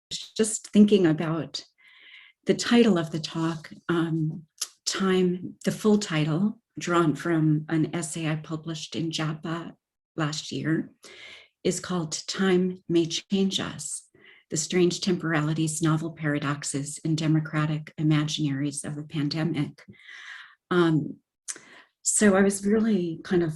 just thinking about the title of the talk, the full title, drawn from an essay I published in JAPA last year, is called Time May Change Us, the Strange Temporalities, Novel Paradoxes, and Democratic Imaginaries of the Pandemic. So I was really kind of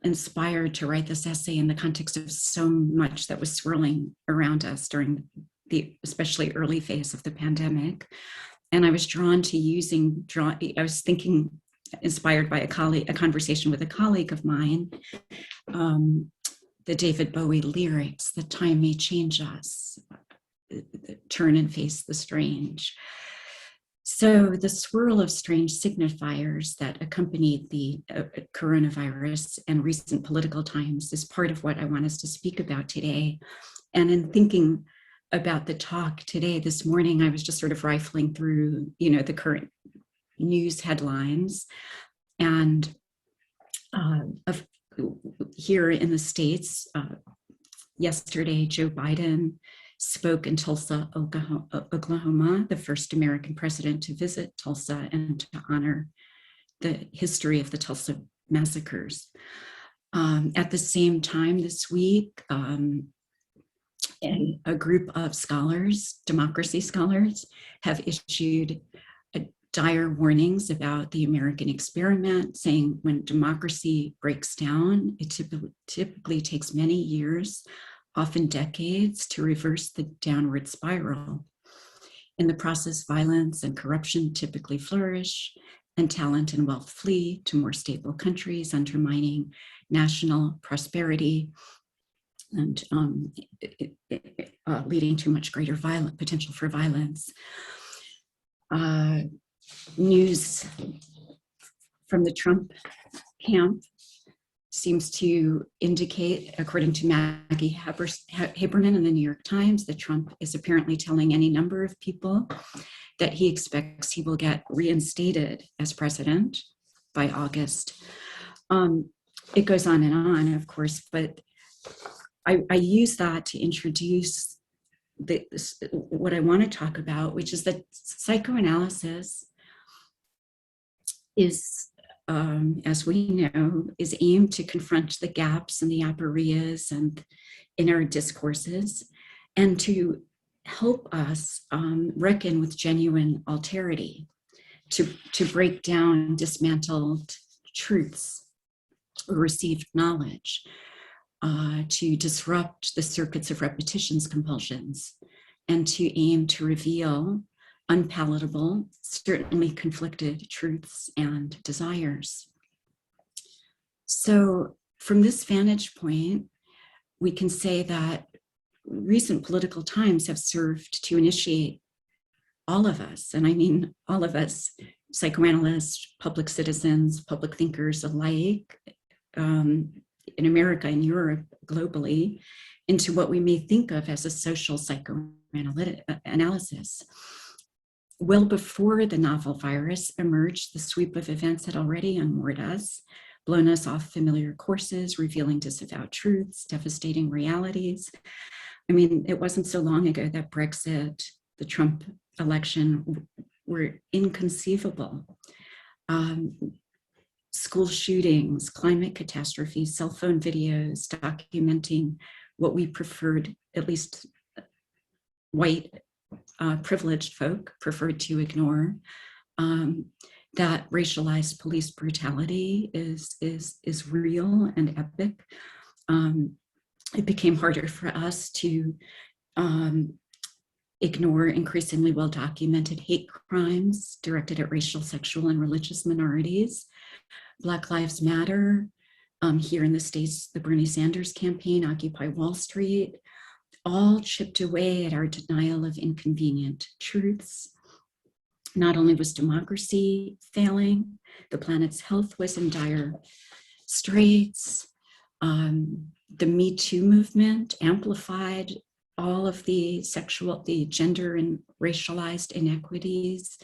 inspired to write this essay in the context of so much that was swirling around us during the especially early phase of the pandemic. And I was drawn to I was thinking, inspired by a conversation with a colleague of mine, the David Bowie lyrics, "The time may change us, turn and face the strange." So the swirl of strange signifiers that accompanied the coronavirus and recent political times is part of what I want us to speak about today. And in thinking about the talk today, this morning, I was just sort of rifling through, the current news headlines. And here in the States, yesterday, Joe Biden spoke in Tulsa, Oklahoma, the first American president to visit Tulsa and to honor the history of the Tulsa massacres. At the same time this week, a group of scholars, democracy scholars, have issued dire warnings about the American experiment, saying when democracy breaks down, it typically takes many years, often decades, to reverse the downward spiral. In the process, violence and corruption typically flourish, and talent and wealth flee to more stable countries, undermining national prosperity and leading to much greater potential for violence. News from the Trump camp seems to indicate, according to Maggie Haberman in the New York Times, that Trump is apparently telling any number of people that he expects he will get reinstated as president by August. It goes on and on, of course, but I use that to introduce what I want to talk about, which is that psychoanalysis is, as we know, is aimed to confront the gaps and the aporias and in our discourses, and to help us reckon with genuine alterity, to break down dismantled truths or received knowledge, to disrupt the circuits of repetitions, compulsions, and to aim to reveal unpalatable, certainly conflicted truths and desires. So from this vantage point, we can say that recent political times have served to initiate all of us, and I mean all of us, psychoanalysts, public citizens, public thinkers alike, in America and Europe, globally, into what we may think of as a social psychoanalysis. Well before the novel virus emerged, the sweep of events had already unmoored us, blown us off familiar courses, revealing disavowed truths, devastating realities. I mean, it wasn't so long ago that Brexit, the Trump election, were inconceivable. School shootings, climate catastrophes, cell phone videos documenting what we preferred, at least white privileged folk preferred to ignore, that racialized police brutality is real and epic. It became harder for us to ignore increasingly well-documented hate crimes directed at racial, sexual, and religious minorities. Black Lives Matter, here in the States, the Bernie Sanders campaign, Occupy Wall Street, all chipped away at our denial of inconvenient truths. Not only was democracy failing, the planet's health was in dire straits. The Me Too movement amplified all of the gender and racialized inequities,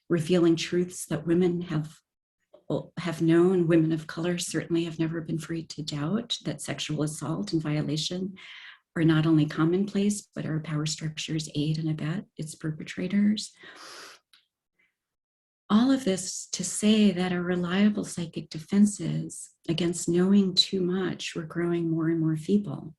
revealing truths that women have known, women of color certainly have never been free to doubt, that sexual assault and violation are not only commonplace, but our power structures aid and abet its perpetrators. All of this to say that our reliable psychic defenses against knowing too much were growing more and more feeble.